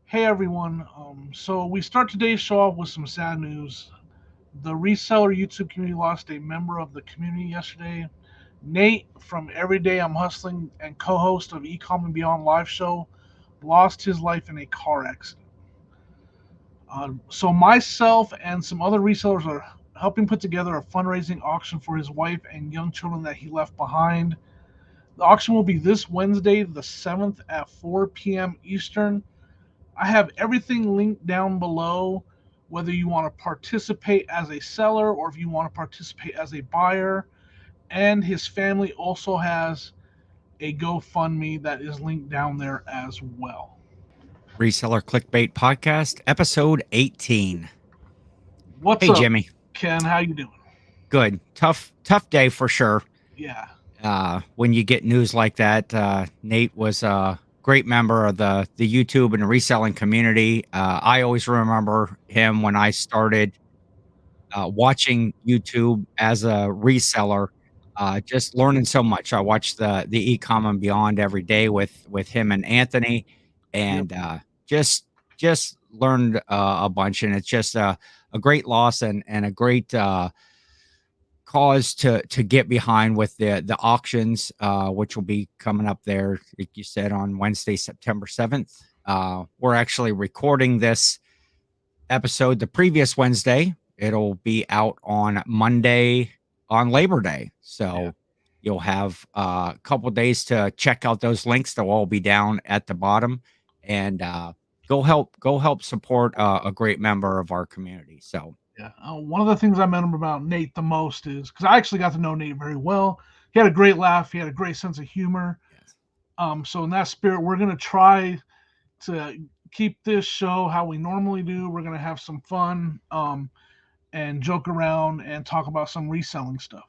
Hey everyone. So we start today's show off with some sad news. The reseller YouTube community lost a member of the community yesterday. Nate from Everyday I'm Hustling and co-host of Ecom and Beyond live show lost his life in a car accident. So myself and some other resellers are helping put together a fundraising auction for his wife and young children that he left behind. The auction will be this Wednesday, the 7th at 4 p.m. Eastern. I have everything linked down below, whether you want to participate as a seller or if you want to participate as a buyer. And his family also has a GoFundMe that is linked down there as well. Reseller Clickbait Podcast, episode 18. What's Hey, up, Jimmy. Ken? How you doing? Good. Tough day for sure. Yeah. When you get news like that, Nate was a great member of the YouTube and reselling community. I always remember him when I started watching YouTube as a reseller, just learning so much. I watched the Ecom and Beyond every day with him and Anthony, Yep. and just learned a bunch. And it's just a great loss and a great cause to get behind with the auctions, which will be coming up there, like you said, on Wednesday, September 7th. We're actually recording this episode the previous Wednesday. It'll be out on Monday on Labor Day. So Yeah. you'll have a couple days to check out those links. They'll all be down at the bottom, and go help support a great member of our community. So Yeah. One of the things I remember about Nate the most is because I actually got to know Nate very well. He had a great laugh. He had a great sense of humor. yes. So in that spirit, we're gonna try to keep this show how we normally do. We're gonna have some fun and joke around and talk about some reselling stuff.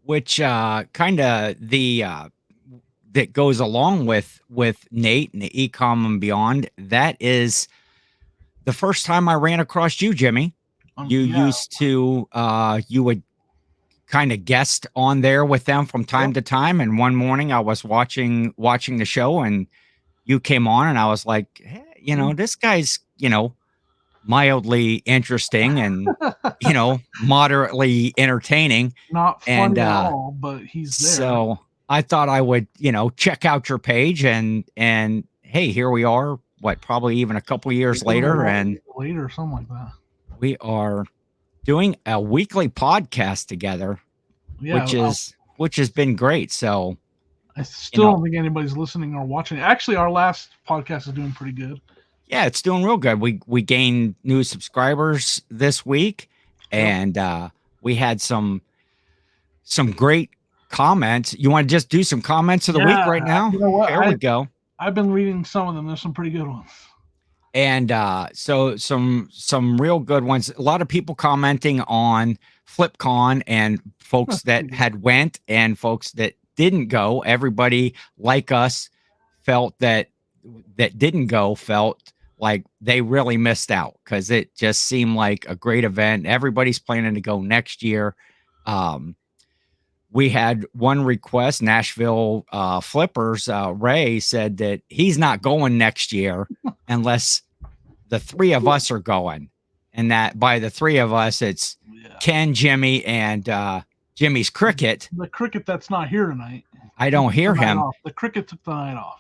Which kind of the that goes along with Nate and the Ecom and Beyond. That is the first time I ran across you, Jimmy. You Yeah. used to you would kind of guest on there with them from time Yep. to time. And one morning I was watching the show, and you came on, and I was like, hey, this guy's mildly interesting and moderately entertaining. Not And funny at all, but he's there. so I thought I would check out your page, and hey, here we are. What, probably even a couple years later, and Later, something like that. we are doing a weekly podcast together, Yeah. which has been great. So I still don't think anybody's listening or watching. Actually, our last podcast is doing pretty good. yeah, it's doing real good. We gained new subscribers this week, and we had some great comments. You want to just do some comments of the week right now? You know what? There we go. I've been reading some of them. There's some pretty good ones. And so some real good ones. A lot of people commenting on FlipCon, and folks that had went and folks that didn't go. Everybody like us felt that didn't go felt like they really missed out, because it just seemed like a great event. Everybody's planning to go next year. We had one request. Nashville Flippers, Ray said that he's not going next year unless the three of us are going. And that by the three of us, it's Ken, Jimmy, and Jimmy's Cricket. The Cricket that's not here tonight. I don't hear him. The Cricket took the night off.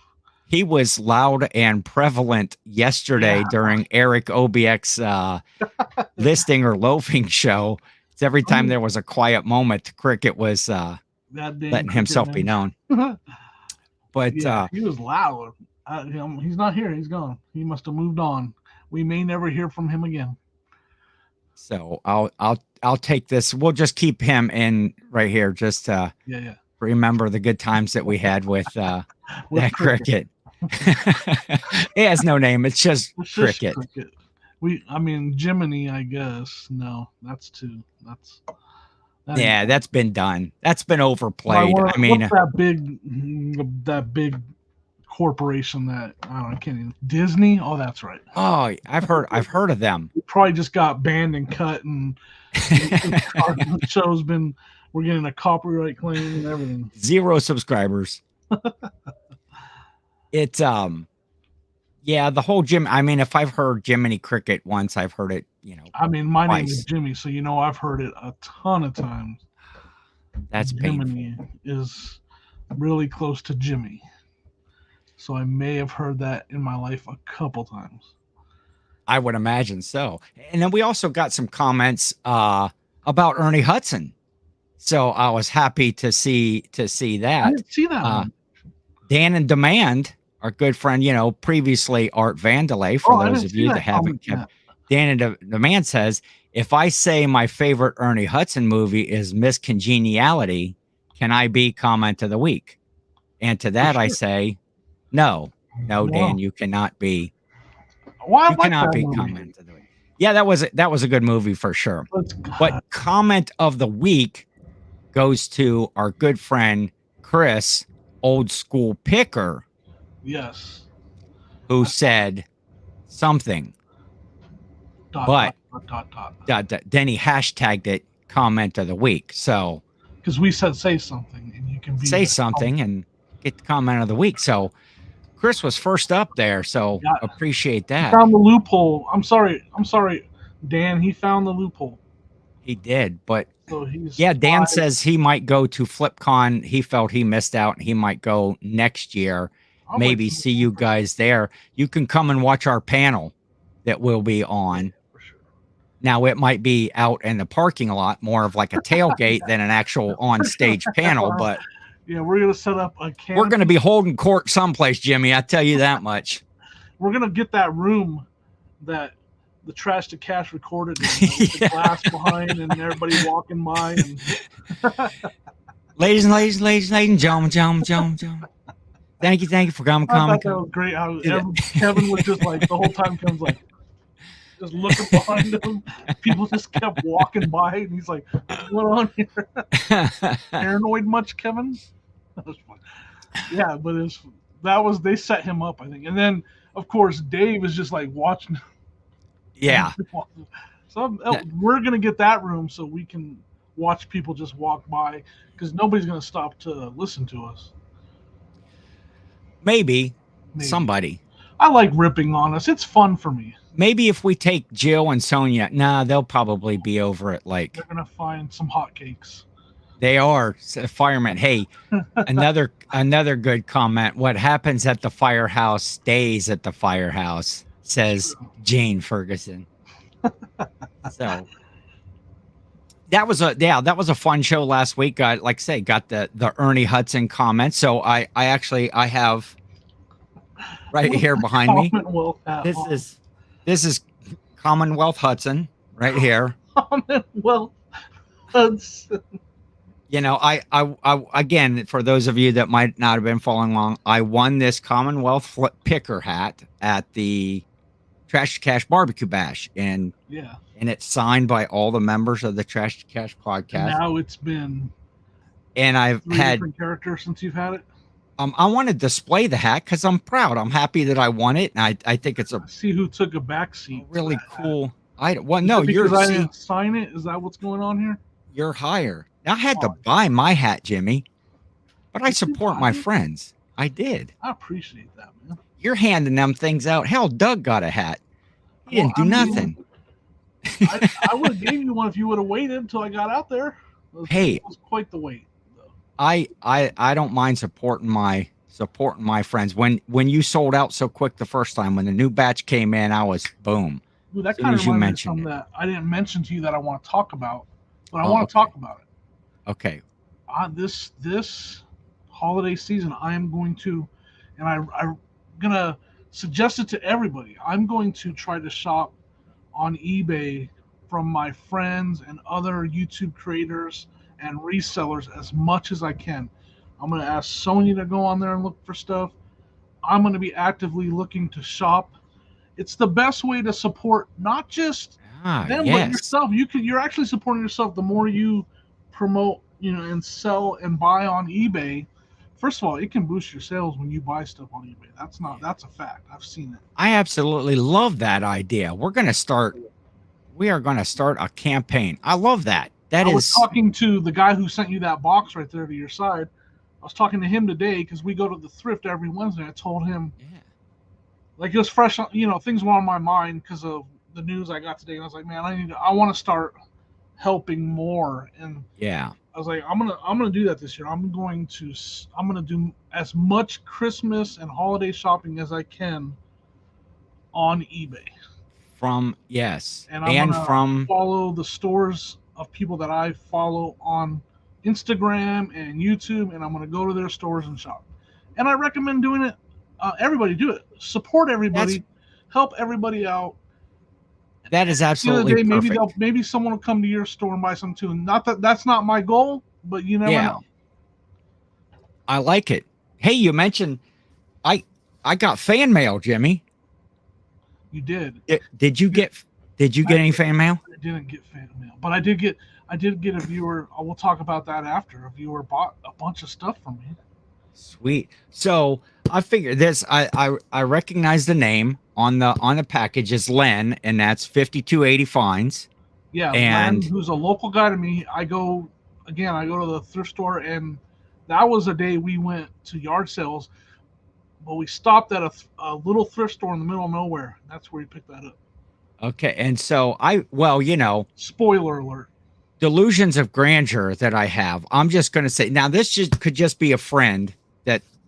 He was loud and prevalent yesterday during Eric Obiek's listing or loafing show. Every time there was a quiet moment, the Cricket was letting himself be known. But he was loud. He's not here. He's gone. He must have moved on. We may never hear from him again. So I'll take this. We'll just keep him in right here, just to remember the good times that we had with that Cricket. It has no name. It's just Cricket. Jiminy, I guess. No, that's too. That's been done. That's been overplayed. What's that big corporation that I can't even, Disney? Oh, that's right. Oh, I've heard of them. We probably just got banned and cut, and the show's been. We're getting a copyright claim and everything. 0 subscribers. It's Yeah, the whole Jim. I mean, if I've heard Jiminy Cricket once, I've heard it, I mean, my name is twice. Jimmy, so I've heard it a ton of times. That's painful. Jiminy is really close to Jimmy, so I may have heard that in my life a couple times. I would imagine so. And then we also got some comments about Ernie Hudson. So I was happy to see I that. didn't see that Uh, one. Dan and Demand, our good friend, previously Art Vandelay, for Oh, I those didn't of see you that that haven't comment kept. yet. Dan and Demand says, if I say my favorite Ernie Hudson movie is Miss Congeniality, can I be comment of the week? And to For that I sure. say, no, no, Dan, Wow. you cannot be. Well, I You like cannot that be movie. comment of the week. Yeah, that was a good movie for sure. Let's But comment of the week goes to our good friend Chris, old school picker, yes. who I saw that. said something, Dot but dot dot dot dot. then he hashtagged it comment of the week. So Because we said say something, and you can be say the. something and get the comment of the week. So Chris was first up there. So Yeah, appreciate he that. found the loophole. I'm sorry. I'm sorry, Dan. He found the loophole. He did. But So he's yeah, Dan 5. says he might go to FlipCon. He felt he missed out. He might go next year. I'd like Maybe to meet see him you for sure. guys there. You can come and watch our panel that will be Yeah, on. for sure. Now it might be out in the parking lot, more of like a tailgate than an actual on stage panel, but Yeah, we're gonna set up a we're going to canopy. be holding court someplace, Jimmy. I tell you that much. We're gonna get that room that the trash to cash recorded in, with the Yeah. glass behind and everybody walking by and Ladies and gentlemen. Thank you for coming, I coming, thought that coming. was great how Do that. Kevin was just like the whole time Kevin's like just looking behind him. People just kept walking by and he's like, what's going on here? Paranoid much, Kevin? That was fun. Yeah, but they set him up, I think. And then of course Dave is just like watching. Yeah. So That- we're gonna get that room so we can watch people just walk by because nobody's gonna stop to listen to us. Maybe Maybe somebody. I like ripping on us. It's fun for me. Maybe if we take Jill and Sonia, nah, they'll probably be over it. They're Like gonna find some hotcakes. they are firemen. Hey, another good comment. What happens at the firehouse stays at the firehouse, says True. Jane Ferguson. So that was a fun show last week. Got like I say, got the Ernie Hudson comment. So I have right here behind me. Commonwealth hat This on. is this is Commonwealth Hudson right here. Commonwealth Hudson. I again, for those of you that might not have been following along, I won this Commonwealth Flip Picker hat at the Trash to Cash Barbecue Bash, and Yeah. it's signed by all the members of the Trash to Cash And podcast. now it's been And I've 3 had different characters since you've had it. I want to display the hat because I'm proud. I'm happy that I won it, and I think it's a See who took a back seat. really To that hat. cool item. Well, Is no, it because I see, didn't sign it? Is that what's going on here? you're higher. I had to Oh, buy my hat, Jimmy, but I did you support buy my it? friends. I did. I appreciate that, man. You're handing them things out. Hell, Doug got a hat. He Well, didn't do I mean, nothing. I would have gave you one if you would have waited until I got out there. Hey, It was quite the wait, though. I don't mind supporting my friends. When you sold out so quick the first time, when the new batch came in, I was boom. Ooh, As that soon kind of as you reminds me of mentioned something it. that I didn't mention to you that I want to talk about, but I Oh, want okay. to talk about it. Okay. This holiday season, I am going to, and I'm gonna suggest it to everybody. I'm going to try to shop on eBay from my friends and other YouTube creators and resellers as much as I can. I'm gonna ask Sony to go on there and look for stuff. I'm gonna be actively looking to shop. It's the best way to support not just Ah, them but yes. yourself. You're actually supporting yourself the more you promote, and sell and buy on eBay. First of all, it can boost your sales when you buy stuff on eBay. That's a fact. I've seen it. I absolutely love that idea. We are going to start a campaign. I love that. That I was is talking to the guy who sent you that box right there to your side. I was talking to him today because we go to the thrift every Wednesday. I told him, yeah. Like it was fresh. Things were on my mind because of the news I got today, and I was like, man, I want to start helping more. And Yeah. I was like, I'm gonna do that this year. I'm gonna do as much Christmas and holiday shopping as I can on eBay, From yes. and I'm And gonna from follow the stores of people that I follow on Instagram and YouTube, and I'm gonna go to their stores and shop. And I recommend doing it. Everybody do it. Support that's everybody, help everybody out. that is At the end of the absolutely day, perfect. maybe someone will come to your store and buy some too. Not that that's not my goal, but you never Yeah. know. I like it. Hey, you mentioned I I got fan mail, Jimmy. You did. Did you You, get I, any fan mail? I didn't get fan mail, but I did get a viewer. We'll talk about that after. A viewer bought a bunch of stuff from me. Sweet. So I figured this. I recognize the name on the package is Len, and that's 5280 fines. Yeah, Len, And who's a local guy to me. I go to the thrift store, and that was a day we went to yard sales, but we stopped at a little thrift store in the middle of nowhere. That's where he picked that up. okay, and so I well, Spoiler alert. delusions of grandeur that I have. I'm just going to say now this just could just be a friend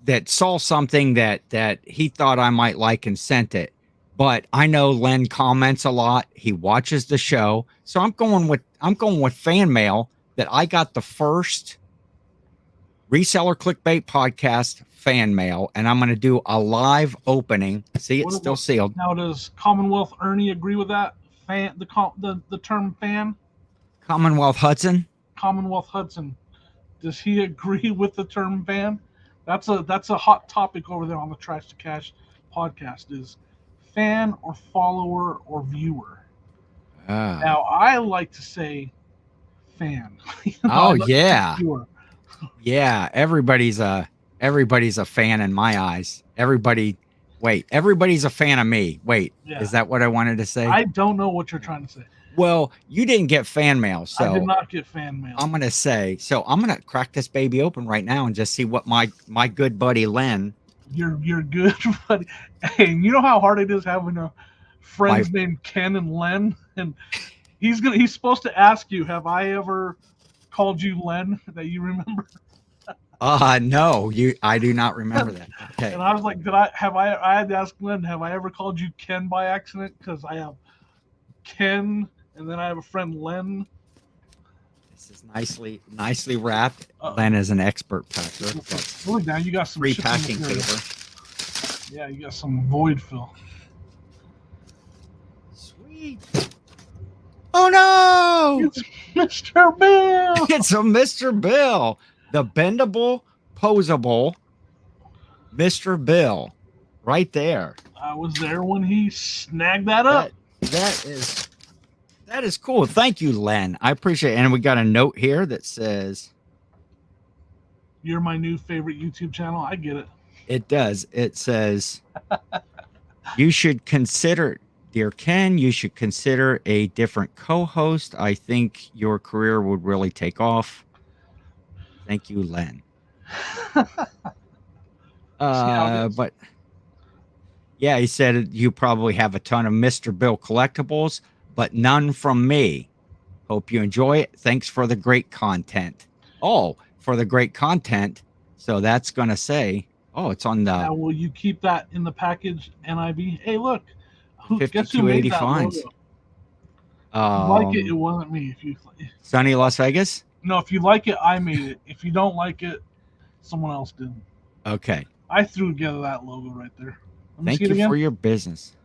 that saw something that he thought I might like and sent it. But I know Len comments a lot. He watches the show. So I'm going with fan mail that I got the first reseller clickbait podcast fan mail, and I'm going to do a live opening. See, it's still sealed. Now, does Commonwealth Ernie agree with that? The term fan, Commonwealth Hudson. Commonwealth Hudson. Does he agree with the term fan? That's a hot topic over there on the Trash to Cash podcast. Is fan or follower or viewer? Ah. Now, I like to say fan. I Oh like to say yeah. viewer. Yeah, everybody's a fan in my eyes. Everybody's a fan of me. Wait, Yeah. is that what I wanted to say? I don't know what you're trying to say. Well, you didn't get fan mail, I did so not get fan mail. I'm gonna say. So I'm gonna crack this baby open right now and just see what my good buddy Len, You're good, buddy. Hey, you know how hard it is having a my friends named Ken and Len, and he's supposed to ask you, have I ever called you Len that you remember? no, I do not remember that. Okay, And I was like, did I have I had to ask Len, have I ever called you Ken by accident? Because I have Ken, and then I have a friend Len. this is nicely wrapped. Uh, Len is an expert packer. That's Look now, you got some free shipping packing material. paper. Yeah, you got some void fill. Sweet. Oh no! It's Mr. Bill. It's a Mr. Bill, the bendable, posable Mr. Bill, right there. I was there when he snagged that up. That is cool. Thank you, Len. I appreciate it. And we got a note here that says You're my new favorite YouTube channel. I get it. it does. It says you should consider, dear Ken, you should consider a different co-host. I think your career would really take off. Thank you, Len. But yeah, he said you probably have a ton of Mr. Bill collectibles, but none from me. Hope you enjoy it. Thanks for the great content. Oh, for the great content. So that's going to say, oh, it's on the Now, will you keep that in the package, NIB? Hey, look. Guess who 5280 made that fines. logo? If you like it, it wasn't me. Sunny Las Vegas? No, if you like it, I made it. If you don't like it, someone else did. Okay. I threw together that logo right there. Let me Thank see it you again. for your business.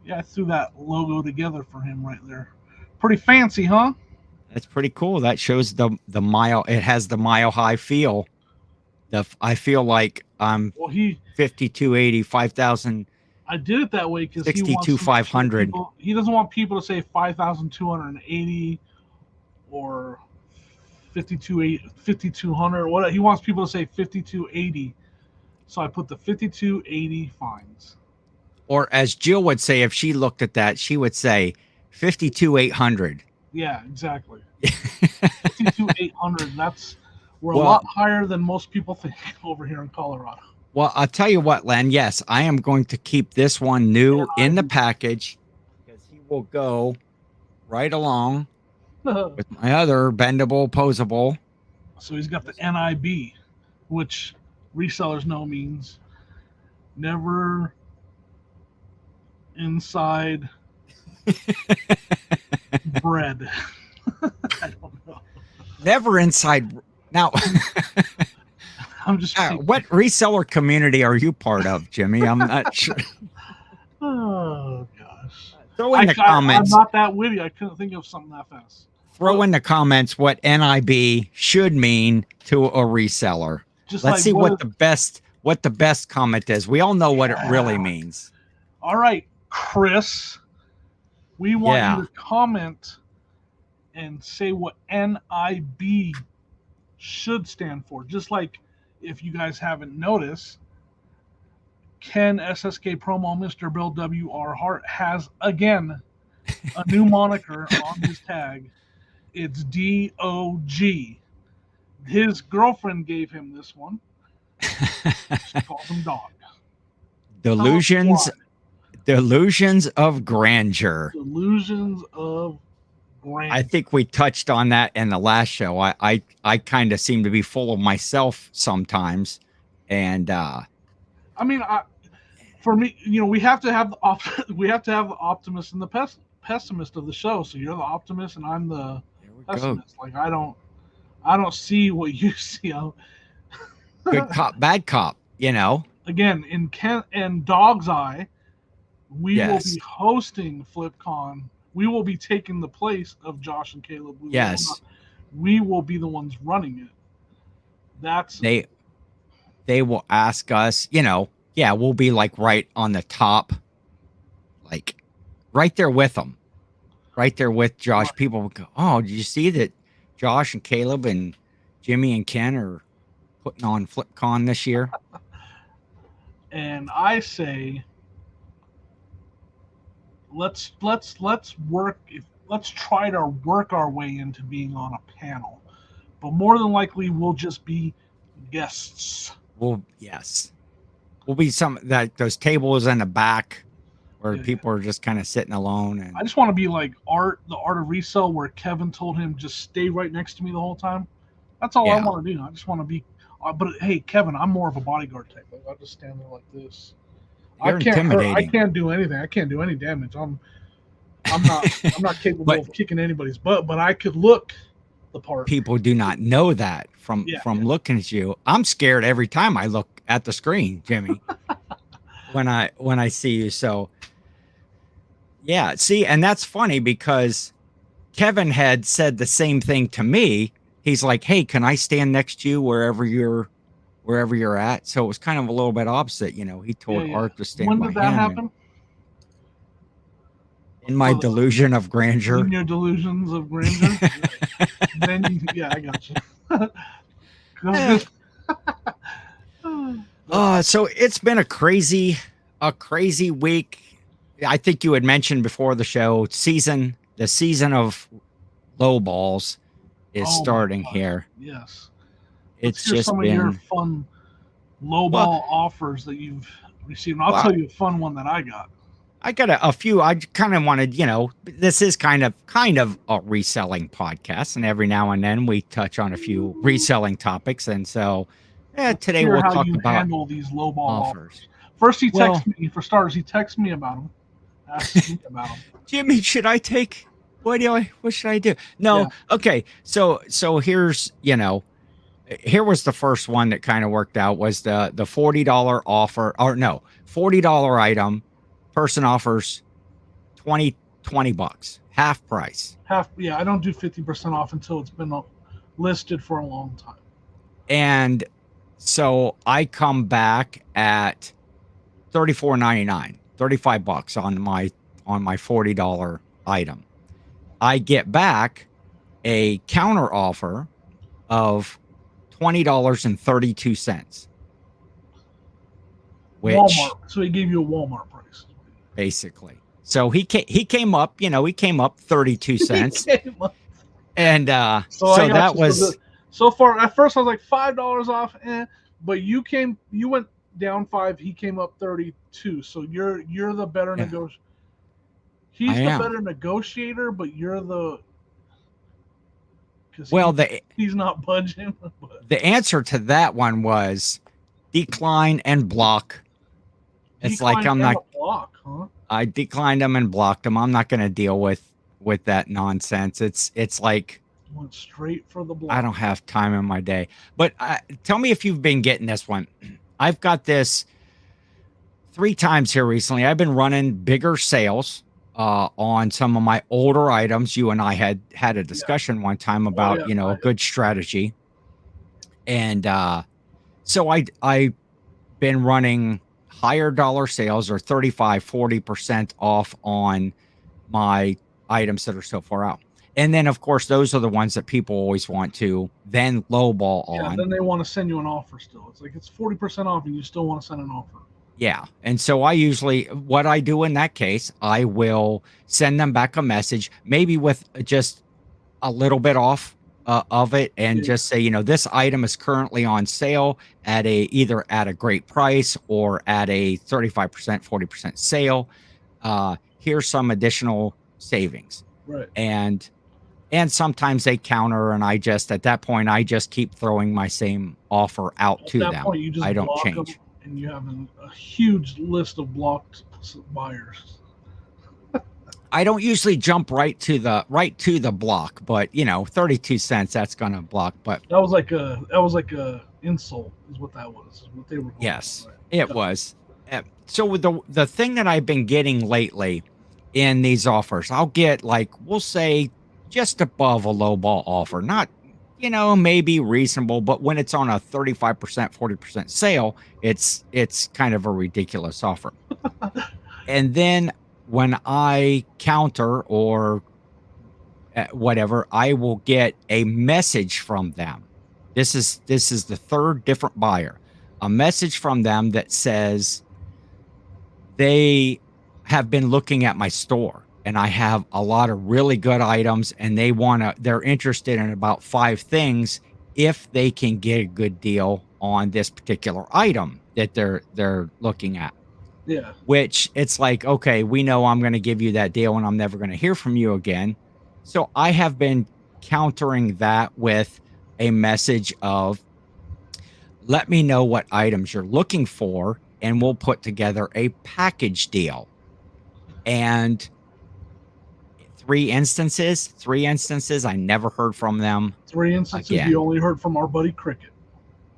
Yeah, I threw that logo together for him right there. Pretty fancy, huh? That's pretty cool. That shows the mile. It has the mile high feel. I feel like I'm Well, 5280, 5,000. I did it that way because he 62,500. He doesn't want people to say 5,280 or 5,200. What he wants people to say 5,280. So I put the 5,280 fines. Or as Jill would say, if she looked at that, she would say 52,800. Yeah, exactly. 5,280. We're a lot higher than most people think over here in Colorado. Well, I'll tell you what, Len. Yes, I am going to keep this one new in the package because he will go right along with my other bendable, posable. So he's got the NIB, which resellers know means never inside bread. I don't know. Never inside. Now, I'm just making, what reseller community are you part of, Jimmy? I'm not sure. oh gosh. Throw in the comments. I'm not that witty. I couldn't think of something that fast. Throw in the comments what NIB should mean to a reseller. Just Let's like see what the best comment is. We all know what it really means. All right, Chris. We want Yeah. you to comment and say what NIB should stand for. Just like if you guys haven't noticed, Ken SSKPromo Mr. Bill W.R. Hart has again a new moniker on his tag. It's DOG. His girlfriend gave him this one. She calls him Dog. Delusions of grandeur. Delusions of grandeur. I think we touched on that in the last show. I kind of seem to be full of myself sometimes, and I mean, for me, we have to have the optimist and the pessimist of the show. So you're the optimist and I'm the pessimist. Like I don't see what you see. Good cop, bad cop. Again, in Kent and Dog's Eye, we will be hosting FlipCon. We will be taking the place of Josh and Caleb. We will be the ones running it. They will ask us, we'll be like right on the top, like right there with them, right there with Josh. Right. People will go, oh, did you see that Josh and Caleb and Jimmy and Ken are putting on FlipCon this year? And I say, let's try to work our way into being on a panel, but more than likely we'll just be guests. We'll be those tables in the back where people are just kind of sitting alone. And I just want to be like the art of resale, where Kevin told him just stay right next to me the whole time. That's all I want to do. I just want to be. But hey, Kevin, I'm more of a bodyguard type. Like, I'll just stand there like this. You're intimidating. I can't do anything. I can't do any damage. I'm not capable of kicking anybody's butt, but I could look the part. People do not know that from looking at you. I'm scared every time I look at the screen, Jimmy. when I see you. So yeah, see, and that's funny because Kevin had said the same thing to me. He's like, hey, can I stand next to you wherever you're at? So it was kind of a little bit opposite, He told Art to stand when by did that happen? In my delusion of grandeur. In your delusions of grandeur? Then I got you. So it's been a crazy week. I think you had mentioned before the show, the season of low balls is starting here. Yes. It's just some been of your fun low ball offers that you've received. And I'll tell you a fun one that I got. I got a few. I kind of wanted, this is kind of a reselling podcast, and every now and then we touch on a few reselling topics. And so today we'll talk about handle these low ball offers. First, he texted me. For starters, he texted me about them. Asked me about them. Jimmy, should I take? What should I do? No. Yeah. Okay. So here's, here was the first one that kind of worked out, was the $40 offer, or no, $40 item. Person offers $20, half price. I don't do 50% off until it's been listed for a long time. And so I come back at $34.99, $35 on my $40 item. I get back a counter offer of $20.32. Walmart. So he gave you a Walmart price. Basically. So he came up, he came up 32 cents. And so that was so far at first I was like $5 off, but you went down 5. He came up 32. So you're the better Yeah, negotiator. I He's the am. better negotiator, but you're the because Well, he's not budging. But the answer to that one was decline and block. It's like decline I'm and not. a block, huh? I declined them and blocked them. I'm not going to deal with that nonsense. It's like Went straight for the I block. don't have time in my day. But tell me if you've been getting this one. I've got this 3 times here recently. I've been running bigger sales on some of my older items. You and I had a Yeah. discussion one time Oh about yeah. a good strategy, and so I been running higher dollar sales or 35, 40% off on my items that are so far out. And then of course those are the ones that people always want to then lowball Yeah. on. Then they want to send you an offer still. It's like it's 40% off, and you still want to send an offer. Yeah. And so I usually, what I do in that case, I will send them back a message, maybe with just a little bit off of it, and Yeah. just say, this item is currently on sale at either at a great price or at a 35%, 40% sale. Here's some additional savings. Right. And sometimes they counter, and I just, at that point, I just keep throwing my same offer out At to that them. point, you I just don't block them, change. and you have a huge list of blocked buyers. I don't usually jump right to the block, but 32 cents, that's gonna block. But That was like a insult, is what that was. Is what they were going yes, for. Right. it Yeah. was. So with the thing that I've been getting lately in these offers, I'll get, like, we'll say, just above a low ball offer. Not, maybe reasonable, but when it's on a 35%, 40% sale, it's kind of a ridiculous offer. And then when I counter or whatever, I will get a message from them. This is the third different buyer. A message from them that says they have been looking at my store, and I have a lot of really good items, and they're interested in about 5 things if they can get a good deal on this particular item that they're looking at. Yeah. Which, it's like, okay, we know I'm going to give you that deal and I'm never going to hear from you again. So I have been countering that with a message of, let me know what items you're looking for and we'll put together a package deal. And three instances, I never heard from them 3 instances you again. only heard from our buddy Cricket.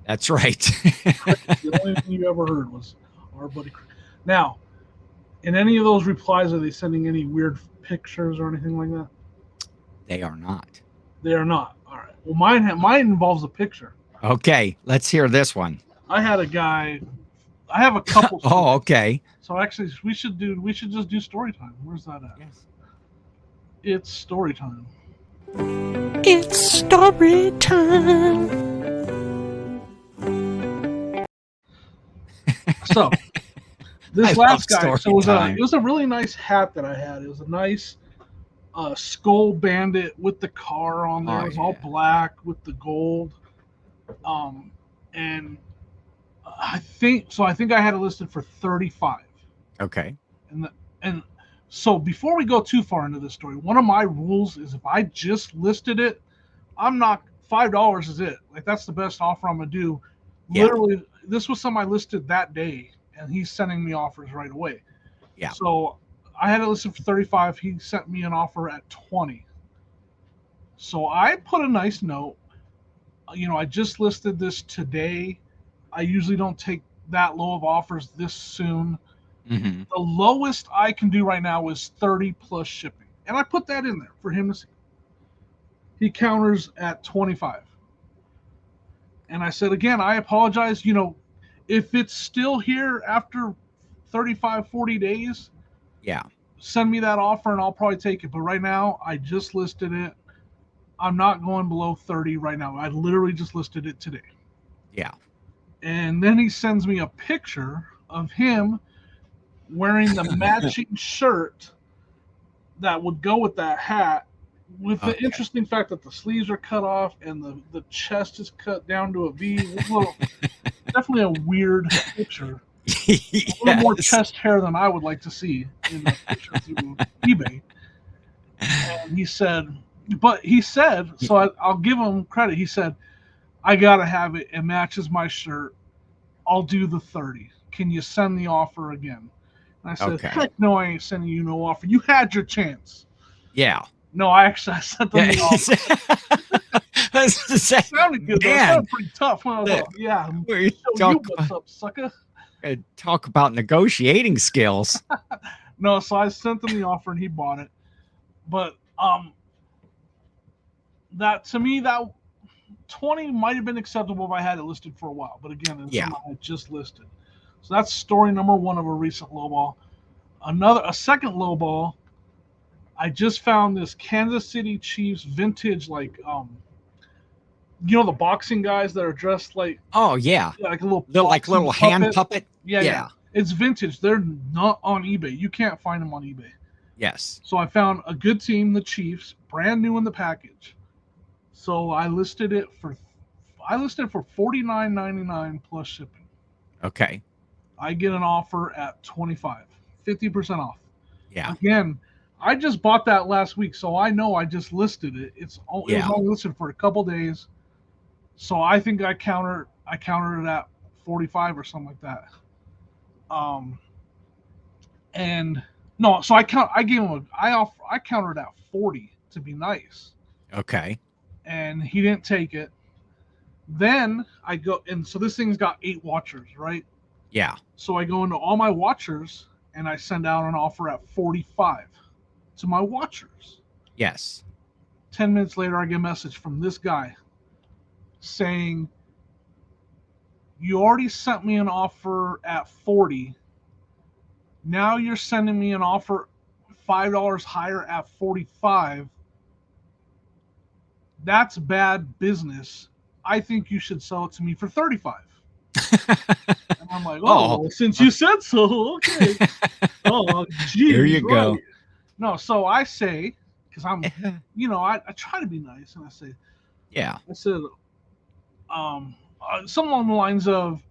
That's right. The only thing you ever heard was our buddy Cricket. Now, in any of those replies, are they sending any weird pictures or anything like that? They are not. They are not. All right. Well, mine involves a picture. Okay, let's hear this one. I had a guy. I have a couple. Oh, stories. okay. So actually, we should just do story time. Where's that at? Yes. It's story time. It's story time. So this I last love guy. story So it time. was a really nice hat that I had. It was a nice skull bandit with the car on there. Oh, It was all yeah. black with the gold. And I think so. I think I had it listed for 35. Okay. And so before we go too far into this story, one of my rules is if I just listed it, I'm not $5 is it. Like that's the best offer I'm gonna do. Yeah. Literally, this was something I listed that day, and he's sending me offers right away. Yeah. So I had it listed for 35. He sent me an offer at 20. So I put a nice note. I just listed this today. I usually don't take that low of offers this soon. Mm-hmm. The lowest I can do right now is 30 plus shipping. And I put that in there for him to see. He counters at 25. And I said, again, I apologize. If it's still here after 35, 40 days, Yeah. send me that offer and I'll probably take it. But right now, I just listed it. I'm not going below 30 right now. I literally just listed it today. Yeah. And then he sends me a picture of him wearing the matching shirt that would go with that hat, with the Okay. interesting fact that the sleeves are cut off and the chest is cut down to a V. definitely a weird picture. A little more Yes. chest hair than I would like to see in a picture through eBay. And he said, so I'll give him credit. He said, I gotta have it. It matches my shirt. I'll do the 30. Can you send the offer again? And I said, Okay. heck no, I ain't sending you no offer. You had your chance. Yeah. No, I sent them the offer. That's the same. It sounded good though. It Man, sounded pretty tough. Huh? that- Yeah. we Show you talk what's up, sucker. talk about negotiating skills. No, so I sent him the offer and he bought it. But that to me that 20 might have been acceptable if I had it listed for a while. But again, it's Yeah. something I had just listed. So that's story number one of a recent lowball. A second lowball. I just found this Kansas City Chiefs vintage, like the boxing guys that are dressed like Oh yeah, like a little like boxing little hand puppet. Yeah. It's vintage. They're not on eBay. You can't find them on eBay. Yes. So I found a good team, the Chiefs, brand new in the package. So I listed it for $49.99 plus shipping. Okay. I get an offer at 25, 50% off. Yeah. Again, I just bought that last week, so I know I just listed it. It was only listed for a couple days, so I think I countered it at 45 or something like that. And no, so I countered at 40 to be nice. Okay. And he didn't take it. Then I go, and so this thing's got 8 watchers, right? Yeah. So I go into all my watchers and I send out an offer at 45 to my watchers. Yes. 10 minutes later, I get a message from this guy saying, you already sent me an offer at 40. Now you're sending me an offer $5 higher at 45. That's bad business. I think you should sell it to me for 35. And I'm like, well, since you said so, okay. Oh, geez, here you go. No, so I say, because I'm, I try to be nice, and I say, yeah. I said, something along the lines of,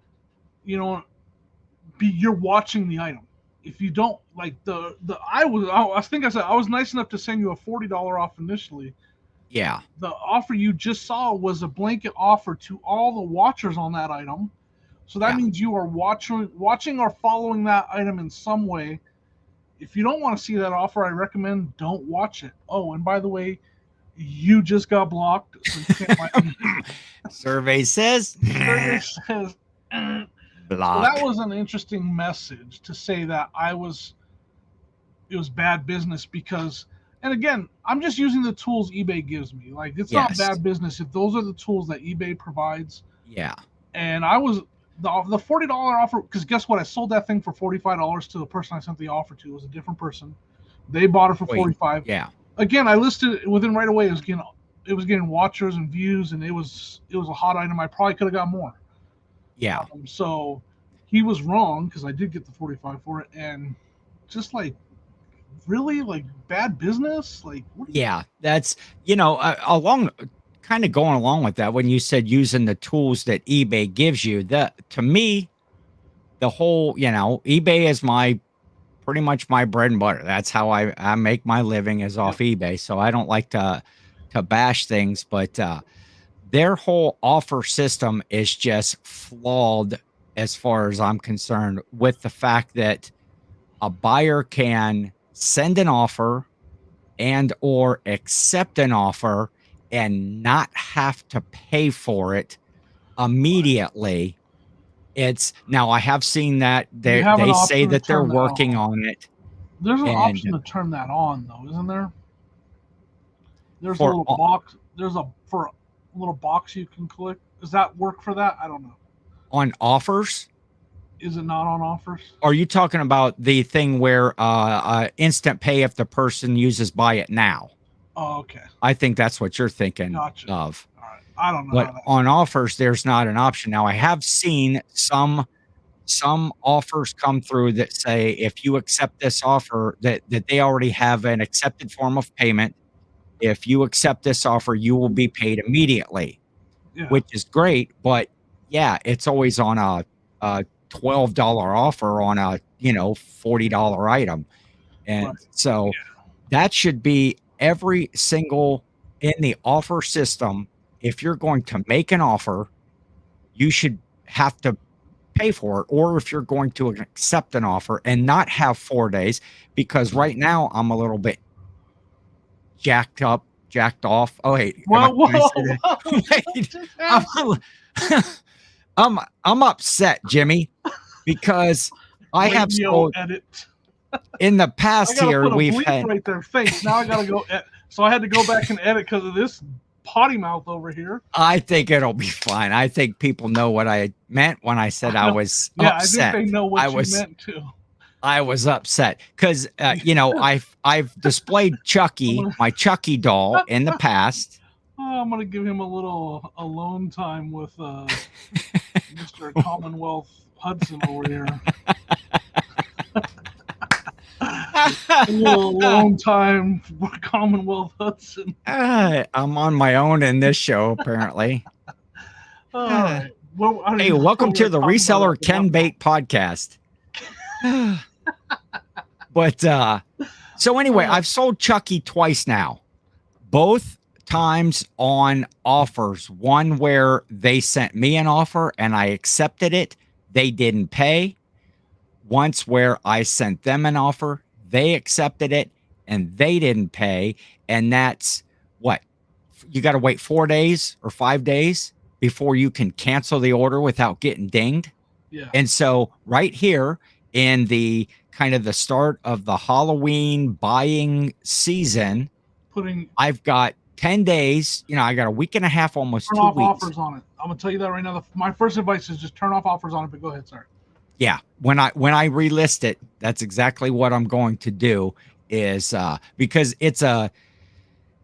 you're watching the item. If you don't like I think I said I was nice enough to send you a $40 off initially. Yeah. The offer you just saw was a blanket offer to all the watchers on that item. So that means you are watching or following that item in some way. If you don't want to see that offer, I recommend don't watch it. Oh, and by the way, you just got blocked. So you can't Survey says. Survey says. Block. Well, that was an interesting message to say that it was bad business because, and again, I'm just using the tools eBay gives me. Like, it's not bad business if those are the tools that eBay provides. Yeah. And I was the $40 offer, because guess what? I sold that thing for $45 to the person I sent the offer to. It was a different person. They bought it for $45. Yeah. Again, I listed it within right away. It was getting watchers and views, and it was a hot item. I probably could have got more. Yeah. So he was wrong because I did get the 45 for it, and just like really like bad business. Like that's kind of going along with that when you said using the tools that eBay gives you. That to me, the whole eBay is pretty much my bread and butter. That's how I make my living is off eBay. So I don't like to bash things, but their whole offer system is just flawed as far as I'm concerned, with the fact that a buyer can send an offer and or accept an offer and not have to pay for it immediately. Now I have seen that they say that they're working on it. There's an option to turn that on though, isn't there? There's a little box. For a little box you can click. Does that work for that? I don't know. On offers? Is it not on offers? Are you talking about the thing where instant pay if the person uses buy it now? Oh, okay. I think that's what you're thinking of. All right. I don't know. But on offers, there's not an option. Now, I have seen some offers come through that say if you accept this offer, that they already have an accepted form of payment. If you accept this offer, you will be paid immediately, which is great. But yeah, it's always on a $12 offer on a, $40 item. And Right. so that should be every single in the offer system. If you're going to make an offer, you should have to pay for it. Or if you're going to accept an offer and not have 4 days, because right now I'm a little bit jacked off. Oh, wait, Well, can I whoa, say that? whoa, what Wait, just I'm, happened? I'm upset, Jimmy, because I have Radio sold edit. in the I past gotta here. put a We've bleep had, right there. Thanks. Now I gotta go. So I had to go back and edit because of this potty mouth over here. I think it'll be fine. I think people know what I meant when I said I was Yeah, upset. I think they know what you meant too. I was upset because I've displayed Chucky, my Chucky doll, in the past. I'm gonna give him a little alone time with Mr. Commonwealth Hudson over here. A little alone time for Commonwealth Hudson. I'm on my own in this show, apparently. All right. Well, I don't Hey, even know welcome what to we're the talking Reseller about. Ken Bait podcast. But so anyway, I've sold Chucky twice now, both times on offers. One where they sent me an offer and I accepted it, they didn't pay. Once where I sent them an offer, they accepted it and they didn't pay. And that's what you got to wait 4 days or 5 days before you can cancel the order without getting dinged. Yeah. And so right here in the kind of the start of the Halloween buying season, I've got 10 days, I got a week and a half, almost turn 2 off weeks. offers on it. I'm gonna tell you that right now. My first advice is just turn off offers on it, but go ahead, sir. Yeah. When I relist it, that's exactly what I'm going to do is because it's an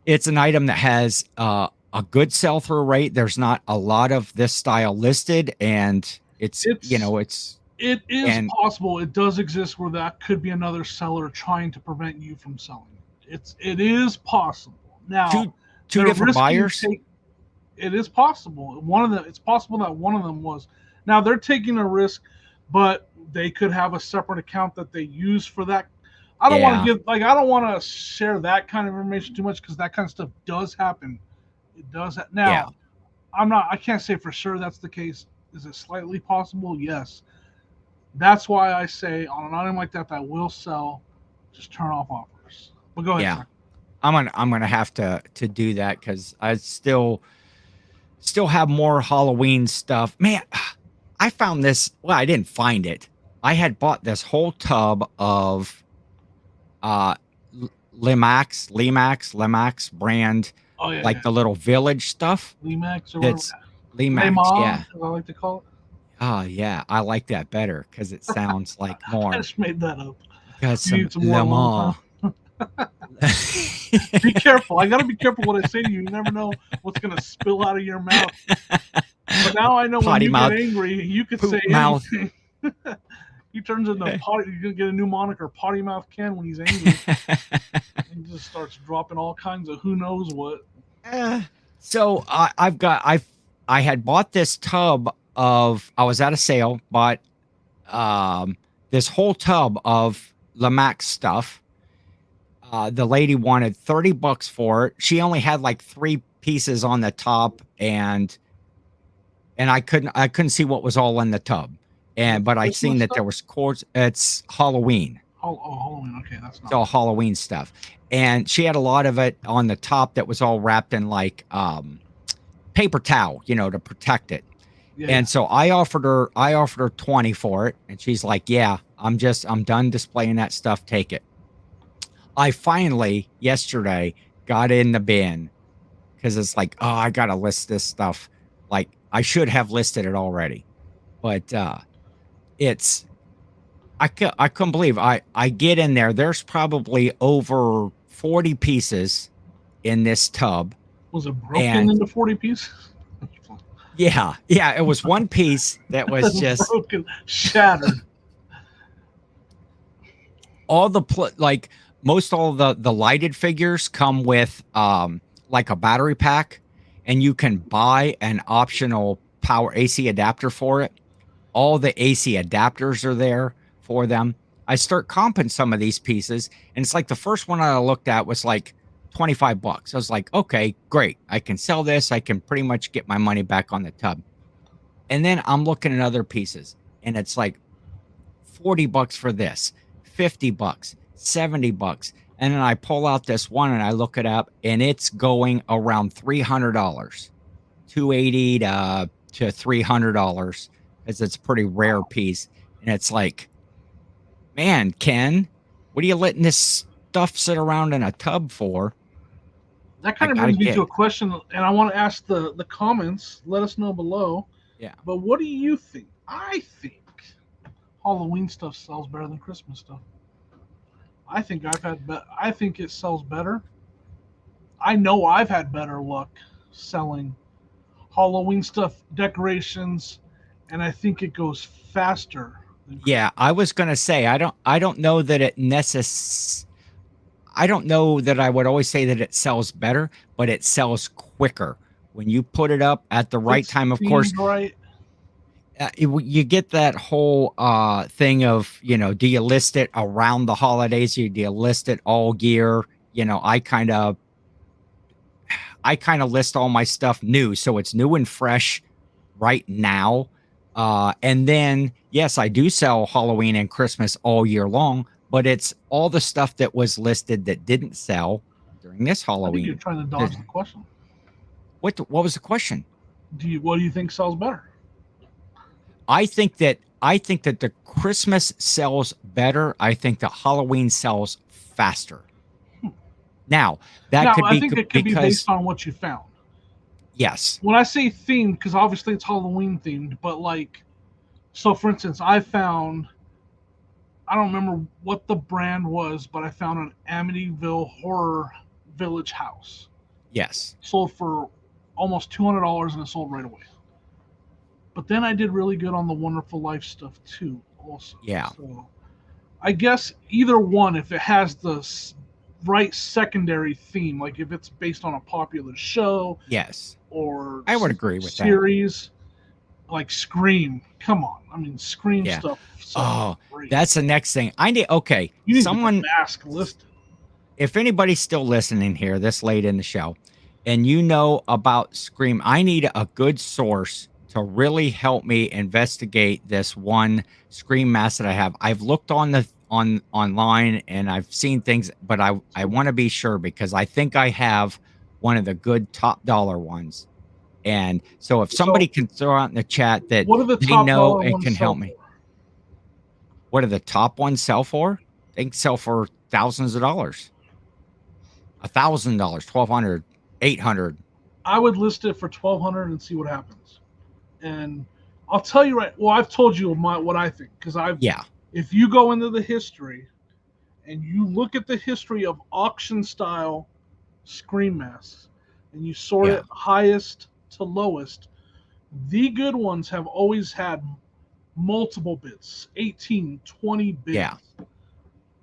item that has a good sell-through rate. There's not a lot of this style listed, and it is possible. It does exist where that could be another seller trying to prevent you from selling. It is possible. Now, two different buyers. It is possible. It's possible that one of them was. Now they're taking a risk, but they could have a separate account that they use for that. I don't want to I don't want to share that kind of information too much because that kind of stuff does happen. It does. Now, I can't say for sure that's the case. Is it slightly possible? Yes. That's why I say on an item like that will sell, just turn off offers. But go ahead. Yeah. Sir. I'm gonna have to do that because I still have more Halloween stuff. Man, I found this. Well, I didn't find it. I had bought this whole tub of Limax brand, the little village stuff. Limax or that's Limax, yeah. As I like to call it. Oh yeah, I like that better because it sounds like more. I just made that up. Got some lemon. Be careful. I gotta be careful what I say to you. You never know what's gonna spill out of your mouth. But now I know Potty when you mouth, get angry, you could poop say mouth. anything. He turns into potty. You're gonna get a new moniker, Potty Mouth Ken, when he's angry. He just starts dropping all kinds of who knows what. So I had bought this tub of. I was at a sale, bought this whole tub of Limax stuff. The lady wanted $30 for it. She only had like 3 pieces on the top, and I couldn't see what was all in the tub. But I seen that there was cords. It's Halloween. Halloween. Okay, that's not. It's all Halloween stuff. And she had a lot of it on the top that was all wrapped in like paper towel, to protect it. Yeah. And so I offered her 20 for it, and she's like, "Yeah, I'm done displaying that stuff. Take it." I finally yesterday got in the bin because it's like, oh, I gotta list this stuff. Like I should have listed it already, but I couldn't believe I get in there. There's probably over 40 pieces in this tub. Was it broken into 40 pieces? Yeah. It was one piece that was just broken, shattered. All most all the lighted figures come with like a battery pack, and you can buy an optional power AC adapter for it. All the AC adapters are there for them. I start comping some of these pieces, and it's like the first one I looked at was like 25 bucks. I was like, okay, great. I can sell this. I can pretty much get my money back on the tub. And then I'm looking at other pieces, and it's like 40 bucks for this, 50 bucks, 70 bucks. And then I pull out this one and I look it up, and it's going around $300, 280 to $300, because it's a pretty rare piece. And it's like, man, Ken, what are you letting this stuff sit around in a tub for? That kind of brings me to a question, and I want to ask the comments. Let us know below. Yeah. But what do you think? I think Halloween stuff sells better than Christmas stuff. I think I think it sells better. I know I've had better luck selling Halloween stuff, decorations, and I think it goes faster. Yeah, I was gonna say I don't know that it I don't know that I would always say that it sells better, but it sells quicker when you put it up at the right time. Of course, right. You get that whole thing of, do you list it around the holidays? Do you list it all year? I kind of list all my stuff new, so it's new and fresh right now. And then, yes, I do sell Halloween and Christmas all year long, but it's all the stuff that was listed that didn't sell during this Halloween. I think you're trying to dodge the question. What was the question? What do you think sells better? I think that the Christmas sells better. I think that Halloween sells faster. Now, I think it could be based on what you found. Yes. When I say themed, because obviously it's Halloween themed, but so for instance, I don't remember what the brand was, but I found an Amityville Horror Village house. Yes. Sold for almost $200, and it sold right away. But then I did really good on the Wonderful Life stuff too, also. Yeah. So I guess either one, if it has the right secondary theme, like if it's based on a popular show. Yes. Or I would agree with series, like Scream. Come on, I mean Scream stuff. Oh, that's the next thing. Okay, you need someone to get the mask listed. If anybody's still listening here this late in the show, and you know about Scream, I need a good source to really help me investigate this one Scream mask that I have. I've looked online and I've seen things, but I want to be sure, because I think I have one of the good top dollar ones. And so if somebody can throw out in the chat that what are the they top know and can help me. What do the top ones sell for? They can sell for thousands of dollars. $1,000, $1,200, $800. I would list it for $1,200 and see what happens. And I'll tell you I've told you what I think, because if you go into the history and you look at the history of auction style Scream masks and you sort it highest to lowest, the good ones have always had multiple bids, 18, 20 bids. Yeah.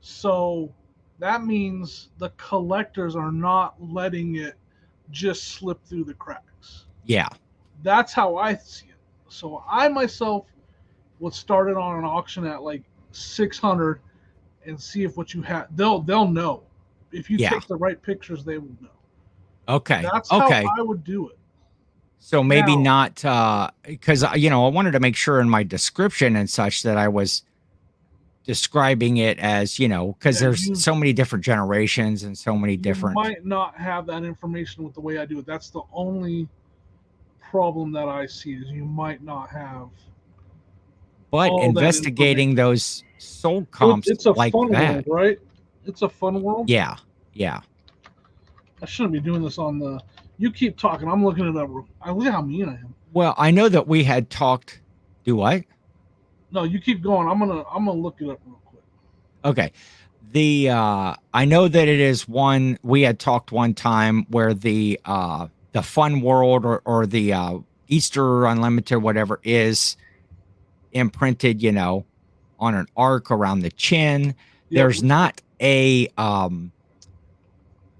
So that means the collectors are not letting it just slip through the cracks. Yeah. That's how I see it. So I myself would start it on an auction at like $600 and see if what you have. They'll know. If you take the right pictures, they will know. Okay. That's how I would do it. So maybe not, because I wanted to make sure in my description and such that I was describing it as, because there's so many different generations and so many different. You might not have that information with the way I do it. That's the only problem that I see, is you might not have. But investigating those sold comps, it's a like fun that, world, right? It's a fun world. Yeah. Yeah. I shouldn't be doing this on the. You keep talking. I'm looking it up. Look at how mean I am. Well, I know that we had talked. Do what? No, you keep going. I'm gonna look it up real quick. Okay. I know that it is one we had talked one time where the Fun World or the Easter Unlimited, whatever, is imprinted, on an arc around the chin. Yeah. There's not a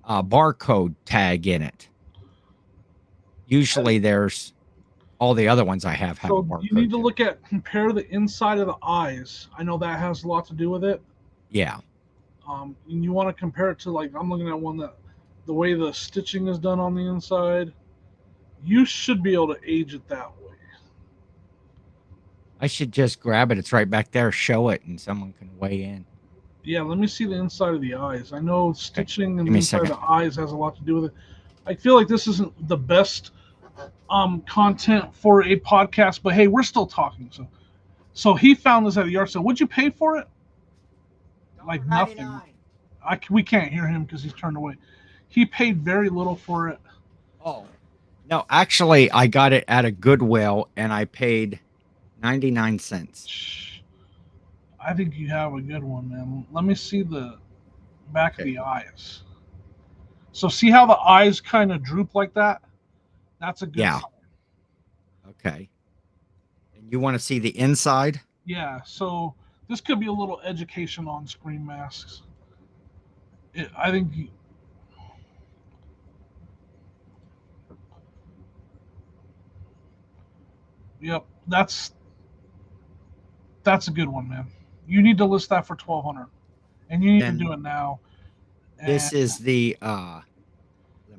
barcode tag in it. Usually there's all the other ones I have So a you need barcode to look at compare the inside of the eyes. I know that has a lot to do with it. Yeah. And you want to compare it to, like, I'm looking at one that the way the stitching is done on the inside. You should be able to age it that way. I should just grab it. It's right back there. Show it, and someone can weigh in. Yeah, let me see the inside of the eyes. I know stitching and Give the me a inside of second. the eyes has a lot to do with it. I feel like this isn't the best content for a podcast, but hey, we're still talking. So he found this at the yard sale. What'd you pay for it? Like nothing. We can't hear him because he's turned away. He paid very little for it. Oh, no, actually, I got it at a Goodwill, and I paid 99 cents. I think you have a good one, man. Let me see the back of the eyes. So see how the eyes kind of droop like that? That's a good Yeah. sign. Okay. And you want to see the inside? Yeah, so this could be a little education on screen masks. I think yep, that's a good one, man. You need to list that for 1,200, and you need Then to do it now. this is the let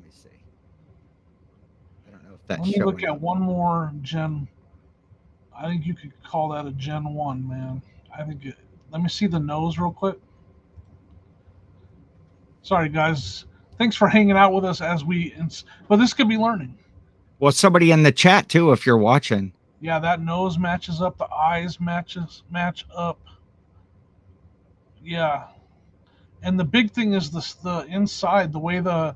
me see. I don't know if that's Let me showing. look at one more Gen. I think you could call that a Gen 1, man. I think it, let me see the nose real quick. Sorry, guys. Thanks for hanging out with us but this could be learning. Well, somebody in the chat too, if you're watching. Yeah, that nose matches up. The eyes match up. Yeah, and the big thing is the inside. The way the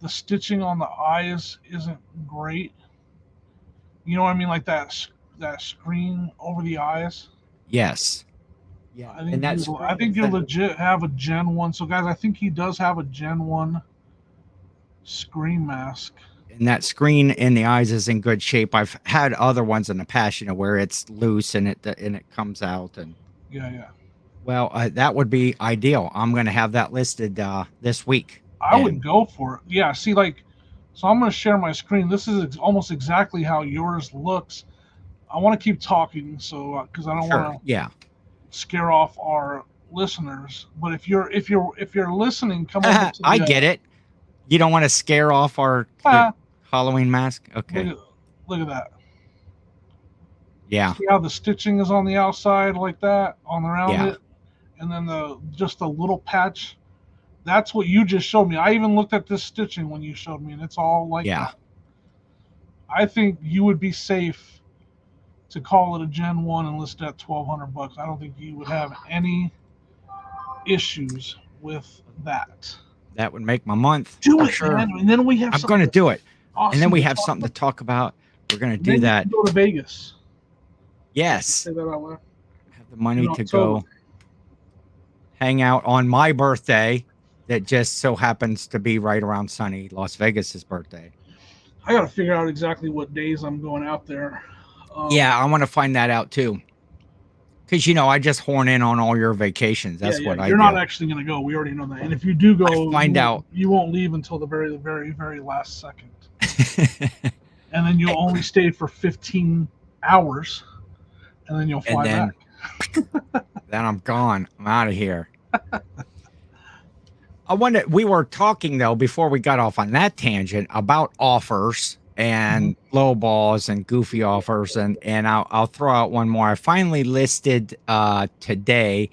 stitching on the eyes isn't great. You know what I mean? Like that screen over the eyes. Yes. Yeah. I think you legit have a Gen 1. So guys, I think he does have a Gen 1 screen mask. And that screen in the eyes is in good shape. I've had other ones in the past, where it's loose and it comes out. And yeah. Well, that would be ideal. I'm going to have that listed this week. I would go for it. Yeah. See, so I'm going to share my screen. This is almost exactly how yours looks. I want to keep talking, so because I don't want to scare off our listeners. But if you're listening, come over to I get it. You don't want to scare off our Halloween mask. Okay. Look at that. Yeah. See how the stitching is on the outside like that, on around it, and then just a little patch. That's what you just showed me. I even looked at this stitching when you showed me, and it's all like that. I think you would be safe to call it a Gen 1 and list it at $1,200. I don't think you would have any issues with that. That would make my month. Do it, man. And then we have. I'm going to do it. Awesome, and then we have something to talk about. We're going to do that. Go to Vegas. Yes. Say that out loud. Have the money to go hang out on my birthday. That just so happens to be right around sunny Las Vegas's birthday. I got to figure out exactly what days I'm going out there. Yeah, I want to find that out too. Because, I just horn in on all your vacations. That's what I do. You're not actually going to go. We already know that. And if you do go, you won't leave until the very, very, very last second. And then you'll only stay for 15 hours. And then you'll fly back. Then I'm gone. I'm out of here. We were talking, though, before we got off on that tangent about offers and low balls and goofy offers. And I'll throw out one more. I finally listed today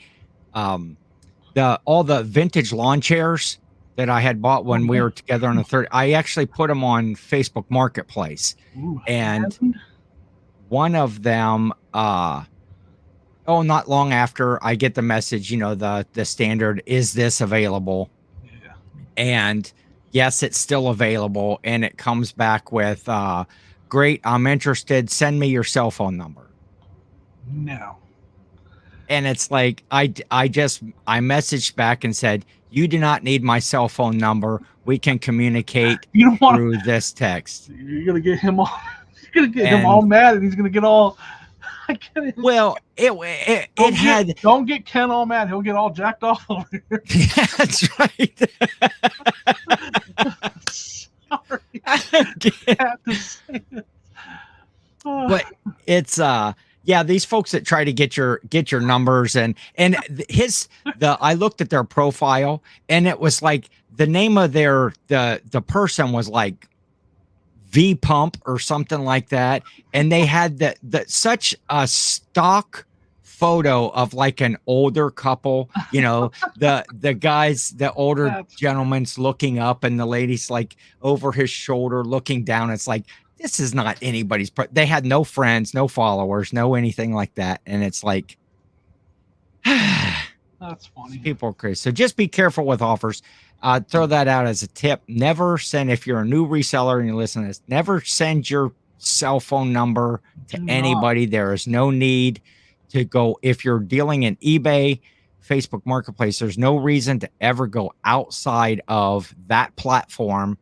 all the vintage lawn chairs that I had bought when we were together on the 3rd. I actually put them on Facebook Marketplace. Ooh, and one of them, not long after, I get the message, the standard, is this available? Yeah. And yes, it's still available. And it comes back with, great, I'm interested. Send me your cell phone number. No. And it's like, I messaged back and said, you do not need my cell phone number. We can communicate through this text. You're going to get him all, him all mad, and he's going to get all, well, don't get Ken all mad. He'll get all jacked off over here. Yeah, that's right. Sorry. I have to say it. But it's yeah, these folks that try to get your numbers and I looked at their profile and it was like the name of the person was like V Pump or something like that, and they had the such a stock photo of like an older couple, the older That's gentleman's looking up and the lady's like over his shoulder looking down. It's like this is not anybody's they had no friends, no followers, no anything like that, and it's like that's funny. people are crazy. So just be careful with offers. Throw that out as a tip. Never send, if you're a new reseller and you listen to this, never send your cell phone number to Do not. anybody. There is no need to go. If you're dealing in eBay, Facebook Marketplace, there's no reason to ever go outside of that platform.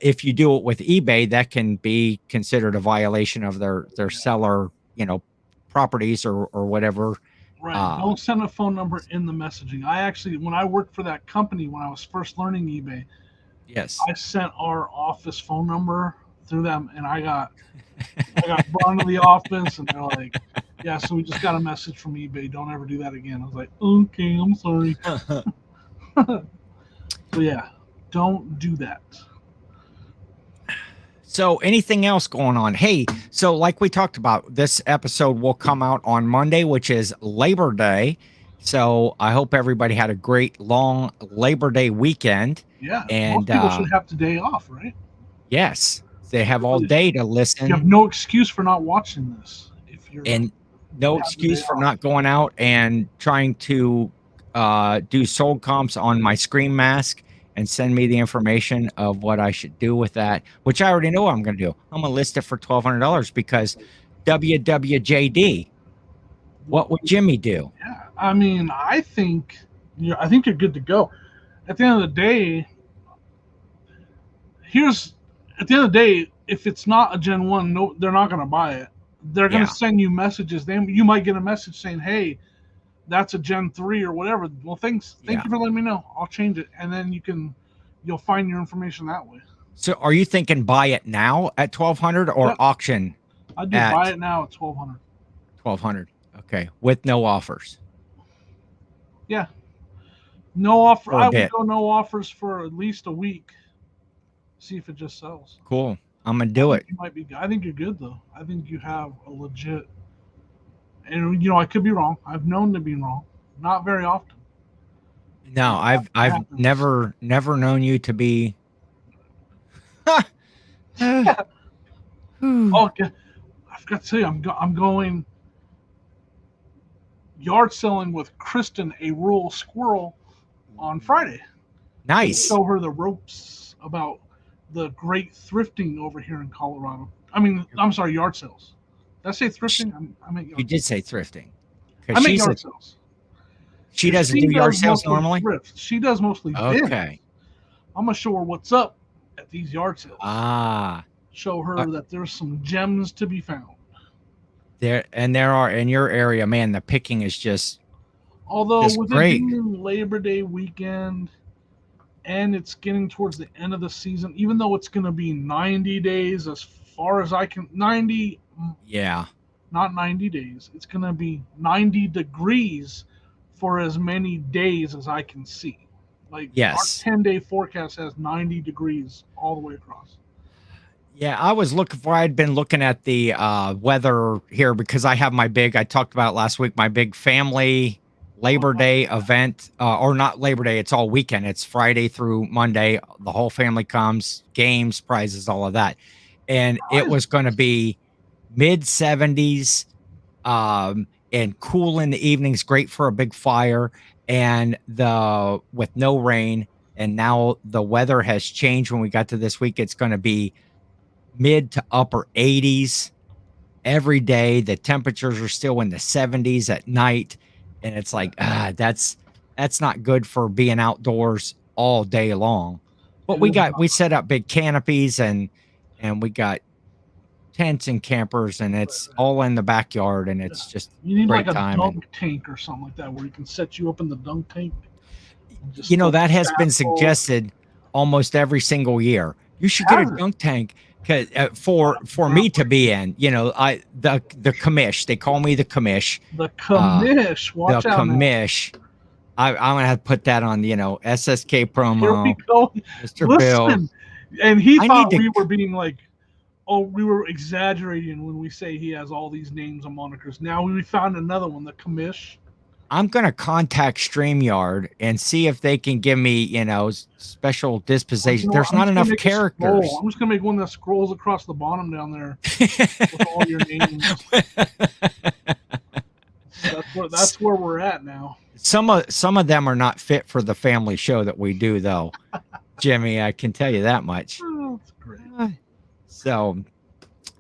If you do it with eBay, that can be considered a violation of their seller, properties or whatever. Right. Don't send a phone number in the messaging. I actually, when I worked for that company, when I was first learning eBay, Yes. I sent our office phone number through them, and I got brought into the office, and they're like, "Yeah, so we just got a message from eBay. Don't ever do that again." I was like, "Okay, I'm sorry." So yeah, don't do that. So anything else going on? Hey, so like we talked about, this episode will come out on Monday, which is Labor Day. So I hope everybody had a great long Labor Day weekend. Yeah, And most people should have the day off, right? yes, they have all day to listen. You have no excuse for not watching this. If you're And no excuse for not going out and trying to do sold comps on my Scream Mask and send me the information of what I should do with that, which I already know what I'm going to do. I'm going to list it for $1,200 because WWJD, what would Jimmy do? Yeah, I mean, I think you're good to go. At the end of the day, if it's not a Gen 1, no, they're not going to buy it. They're going to send you messages. You might get a message saying, "Hey, that's a Gen 3 or whatever." Well, thank you for letting me know. I'll change it, and then you'll find your information that way. So are you thinking buy it now at 1,200 or auction? I'd do buy it now at 1,200. 1,200. Okay, with no offers. Yeah, no offer. I would bit. go no offers for at least a week. See if it just sells. Cool. I'm gonna do it. You might be. I think you're good though. I think you have a legit. And I could be wrong. I've known to be wrong. Not very often. No, I've never known you to be. Okay, I forgot to tell you, I'm going yard selling with Kristen, a rural squirrel, on Friday. Nice. Show her the ropes about the great thrifting over here in Colorado. I mean, I'm sorry, yard sales. Did I say thrifting? I meant yard. You did say thrifting. I meant yard sales. She doesn't do yard sales normally? Thrift. She does mostly okay. Bins. I'm going to show her what's up at these yard sales. Show her that there's some gems to be found. There are in your area, man, the picking is just with great. it being Labor Day weekend and it's getting towards the end of the season, even though it's going to be 90 days as far as I can, 90. Yeah. Not 90 days. It's going to be 90 degrees for as many days as I can see. Like our 10-day forecast has 90 degrees all the way across. Yeah, I'd been looking at the weather here because I have I talked about last week, my big family Labor Day event, or not Labor Day. It's all weekend. It's Friday through Monday. The whole family comes, games, prizes, all of that. And it was going to be mid 70s and cool in the evenings, great for a big fire and with no rain. And now the weather has changed. When we got to this week, it's going to be mid to upper 80s every day. The temperatures are still in the 70s at night. And it's like, that's not good for being outdoors all day long. But we set up big canopies and we got tents and campers, and it's all in the backyard, and it's just you need great like a time. dunk tank or something like that where you can set you up in the dunk tank. That has been suggested almost every single year. You should get a dunk tank. 'Cause, for me to be in, the commish, they call me the commish. The commish. Watch The out now. commish. I'm gonna have to put that on, SSK Here we promo, go. Mr. Bill. Listen, and he I thought need to- we were being like, oh, we were exaggerating when we say he has all these names and monikers. Now we found another one, the commish. I'm gonna contact StreamYard and see if they can give me, special dispensation. There's not enough characters. I'm just gonna make one that scrolls across the bottom down there with all your names. That's where we're at now. Some of them are not fit for the family show that we do, though, Jimmy. I can tell you that much. Oh, that's great. So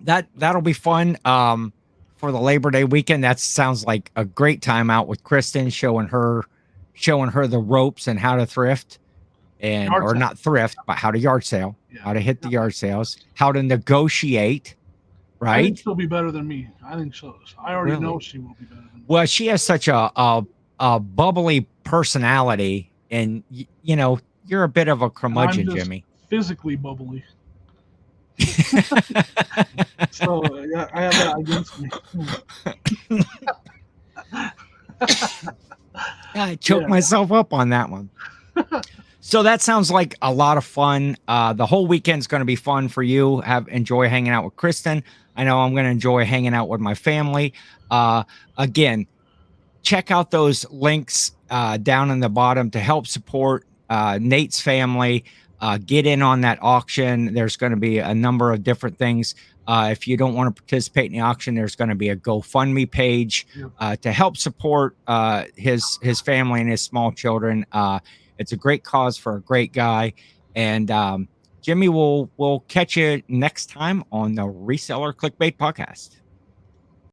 that'll be fun. For the Labor Day weekend, that sounds like a great time out with Kristen, showing her the ropes and how to thrift, not thrift, but how to yard sale, how to hit the yard sales, how to negotiate. I think Right? she'll be better than me. I think so. I already know she will be better than me. Well, she has such a bubbly personality, and you're a bit of a curmudgeon, I'm just Jimmy. physically bubbly. So I have that against me. I choked myself up on that one. So that sounds like a lot of fun. The whole weekend's going to be fun for you. Enjoy hanging out with Kristen. I know I'm going to enjoy hanging out with my family. Again, check out those links down in the bottom to help support Nate's family. Get in on that auction. There's going to be a number of different things. If you don't want to participate in the auction, there's going to be a GoFundMe page to help support his family and his small children. It's a great cause for a great guy. And Jimmy, we'll catch you next time on the Reseller Clickbait Podcast.